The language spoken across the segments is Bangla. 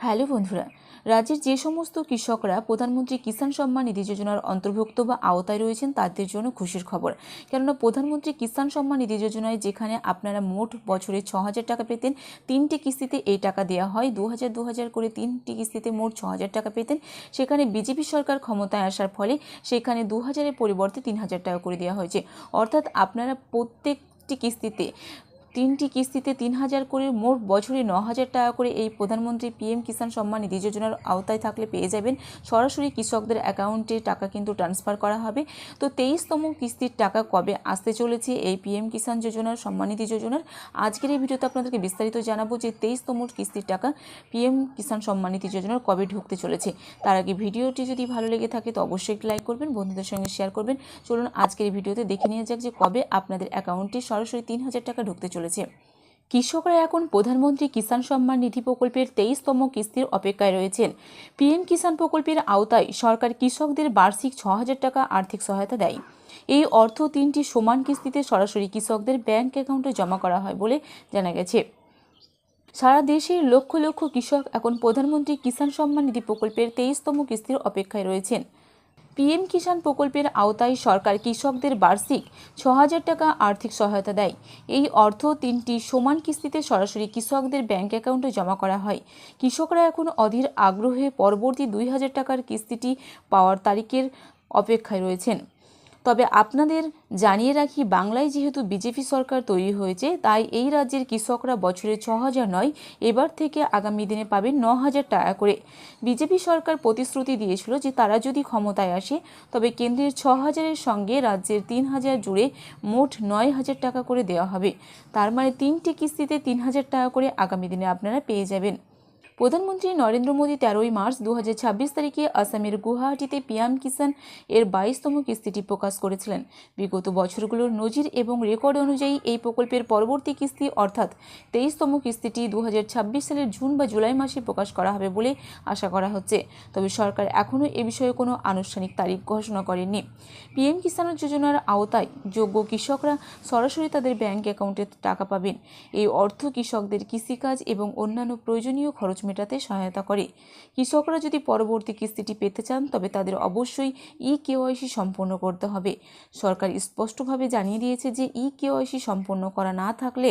হ্যালো বন্ধুরা, রাজ্যের যে সমস্ত কৃষকরা প্রধানমন্ত্রী কিষাণ সম্মান নিধি যোজনার অন্তর্ভুক্ত বা আওতায় রয়েছেন তাদের জন্য খুশির খবর। কেননা প্রধানমন্ত্রী কিষাণ সম্মান নিধি যোজনায় যেখানে আপনারা মোট বছরে 6,000 টাকা পেতেন, 3টি কিস্তিতে এই টাকা দেওয়া হয়, 2,000 করে 3টি কিস্তিতে মোট 6,000 টাকা পেতেন। সেখানে বিজেপি সরকার ক্ষমতায় আসার ফলে সেখানে 2,000-এর পরিবর্তে 3,000 টাকা করে দেওয়া হয়েছে। অর্থাৎ আপনারা প্রত্যেকটি কিস্তিতে 3টি কিস্তিতে 3,000 করে মোট বছরে 9,000 টাকা করে এই প্রধানমন্ত্রী পিএম কিষাণ সম্মান নিধি যোজনার আওতায় থাকলে পেয়ে যাবেন। সরাসরি কৃষকদের অ্যাকাউন্টে টাকা কিন্তু ট্রান্সফার করা হবে। তো 23তম কিস্তির টাকা কবে আসতে চলেছে এই পিএম কিষাণ যোজনার সম্মান নিধি যোজনার, আজকের এই ভিডিওতে আপনাদেরকে বিস্তারিত জানাবো যে 23তম কিস্তির টাকা পিএম কিষাণ সম্মান নিধি যোজনার কবে ঢুকতে চলেছে। তার আগে ভিডিওটি যদি ভালো লেগে থাকে তো অবশ্যই লাইক করবেন, বন্ধুদের সঙ্গে শেয়ার করবেন। চলুন আজকের এই ভিডিওতে দেখে নিয়ে যাক যে কবে আপনাদের অ্যাকাউন্টে সরাসরি 3,000 টাকা ঢুকতে চলেছে। কৃষকরা এখন প্রধানমন্ত্রী কিষাণ সম্মান নিধি প্রকল্পের 23তম কিস্তির অপেক্ষায় রয়েছেন। পিএম কিষাণ প্রকল্পের আওতায় সরকার কৃষকদের বার্ষিক 6,000 টাকা আর্থিক সহায়তা দেয়। এই অর্থ 3টি সমান কিস্তিতে সরাসরি কৃষকদের ব্যাংক অ্যাকাউন্টে জমা করা হয় বলে জানা গেছে। সারা দেশের লক্ষ লক্ষ কৃষক এখন প্রধানমন্ত্রী কিষাণ সম্মান নিধি প্রকল্পের 23তম কিস্তির অপেক্ষায় রয়েছেন। পিএম কিষাণ প্রকল্পের আওতায় সরকার কৃষকদের বার্ষিক 6,000 টাকা আর্থিক সহায়তা দেয়। এই অর্থ 3টি সমান কিস্তিতে সরাসরি কৃষকদের ব্যাংক অ্যাকাউন্টে জমা করা হয়। কৃষকরা এখন অধীর আগ্রহে পরবর্তী 2,000 টাকার কিস্তিটি পাওয়ার তারিখের অপেক্ষায় রয়েছেন। তবে আপনাদের জানিয়ে রাখি, বাংলায় যেহেতু বিজেপি সরকার তৈরি হয়েছে তাই এই রাজ্যের কৃষকরা বছরে 6,000 নয়, এবার থেকে আগামী দিনে পাবেন 9,000 টাকা করে। বিজেপি সরকার প্রতিশ্রুতি দিয়েছিল যে তারা যদি ক্ষমতায় আসে তবে কেন্দ্রের 6,000-এর সঙ্গে রাজ্যের 3,000 জুড়ে মোট 9,000 টাকা করে দেওয়া হবে। তার মানে 3টি কিস্তিতে 3,000 টাকা করে আগামী দিনে আপনারা পেয়ে যাবেন। প্রধানমন্ত্রী নরেন্দ্র মোদী 13ই মার্চ 2026 তারিখে আসামের গুয়াহাটিতে পিএম কিষাণ এর 22তম কিস্তিটি প্রকাশ করেছিলেন। বিগত বছরগুলোর নজির এবং রেকর্ড অনুযায়ী এই প্রকল্পের পরবর্তী কিস্তি অর্থাৎ 23তম কিস্তিটি 2026 সালের জুন বা জুলাই মাসে প্রকাশ করা হবে বলে আশা করা হচ্ছে। তবে সরকার এখনও এ বিষয়ে কোনো আনুষ্ঠানিক তারিখ ঘোষণা করেনি। পিএম কিষাণ যোজনার আওতায় যোগ্য কৃষকরা সরাসরি তাদের ব্যাংক অ্যাকাউন্টে টাকা পাবেন। এই অর্থ কৃষকদের কৃষিকাজ এবং অন্যান্য প্রয়োজনীয় খরচ মেটাতে সহায়তা করে। কৃষকরা যদি পরবর্তী কিস্তিটি পেতে চান তবে তাদের অবশ্যই ই-কেওয়াইসি সম্পন্ন করতে হবে। সরকার স্পষ্টভাবে জানিয়ে দিয়েছে যে ই-কেওয়াইসি সম্পন্ন করা না থাকলে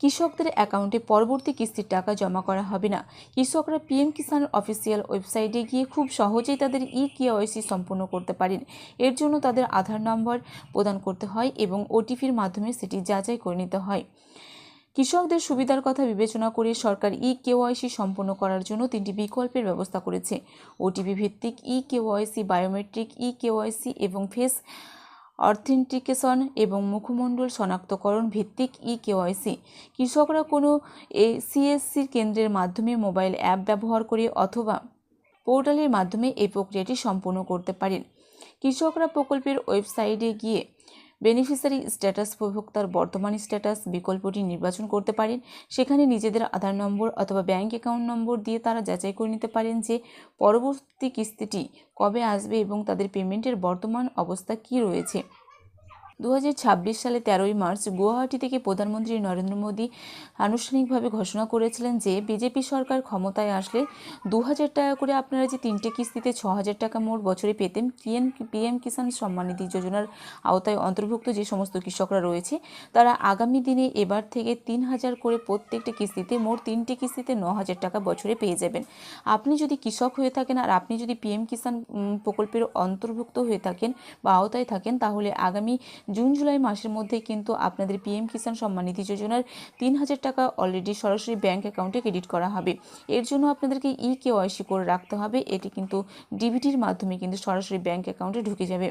কৃষকদের অ্যাকাউন্টে পরবর্তী কিস্তির টাকা জমা করা হবে না। কৃষকরা পিএম কিষাণের অফিসিয়াল ওয়েবসাইটে গিয়ে খুব সহজেই তাদের ই-কেওয়াইসি সম্পন্ন করতে পারেন। এর জন্য তাদের আধার নম্বর প্রদান করতে হয় এবং ওটিপির মাধ্যমে সেটি যাচাই করে নিতে হয়। কৃষকদের সুবিধার কথা বিবেচনা করে সরকার ই-কেওয়াইসি সম্পন্ন করার জন্য 3টি বিকল্পের ব্যবস্থা করেছে: ওটিপি ভিত্তিক ই-কেওয়াইসি, বায়োমেট্রিক ই-কেওয়াইসি এবং ফেস অথেন্টিকেশন এবং মুখমণ্ডল শনাক্তকরণ ভিত্তিক ই-কেওয়াইসি। কৃষকরা কোনো সিএসসি কেন্দ্রের মাধ্যমে মোবাইল অ্যাপ ব্যবহার করে অথবা পোর্টালের মাধ্যমে এই প্রক্রিয়াটি সম্পন্ন করতে পারেন। কৃষকরা প্রকল্পের ওয়েবসাইটে গিয়ে বেনিফিশিয়ারি স্ট্যাটাস উপভোক্তার বর্তমান স্ট্যাটাস বিকল্পটি নির্বাচন করতে পারেন। সেখানে নিজেদের আধার নম্বর অথবা ব্যাংক অ্যাকাউন্ট নম্বর দিয়ে তারা যাচাই করে নিতে পারেন যে পরবর্তী কিস্তিটি কবে আসবে এবং তাদের পেমেন্টের বর্তমান অবস্থা কী রয়েছে। 2026 সালে 13ই মার্চ গুয়াহাটি থেকে প্রধানমন্ত্রী নরেন্দ্র মোদী আনুষ্ঠানিকভাবে ঘোষণা করেছিলেন যে বিজেপি সরকার ক্ষমতায় আসলে 2,000 টাকা করে আপনারা যে 3টে কিস্তিতে 6,000 টাকা মোট বছরে পেতেন, পিএম কিষাণ সম্মান নিধি যোজনার আওতায় অন্তর্ভুক্ত যে সমস্ত কৃষকরা রয়েছে তারা আগামী দিনে এবার থেকে 3,000 করে প্রত্যেকটি কিস্তিতে মোট 3টে কিস্তিতে 9,000 টাকা বছরে পেয়ে যাবেন। আপনি যদি কৃষক হয়ে থাকেন আর আপনি যদি পিএম কিষাণ প্রকল্পের অন্তর্ভুক্ত হয়ে থাকেন বা আওতায় থাকেন তাহলে আগামী জুন জুলাই মাসের মধ্যে কিন্তু আপনাদের পিএম কিষাণ সম্মান নিধি যোজনার 3,000 টাকা অলরেডি সরাসরি ব্যাংক অ্যাকাউন্টে ক্রেডিট করা হবে। এর জন্য আপনাদেরকে ই-কেওয়াইসি করে রাখতে হবে। এটি কিন্তু ডিবিটির মাধ্যমে কিন্তু সরাসরি ব্যাংক অ্যাকাউন্টে ঢুকে যাবে।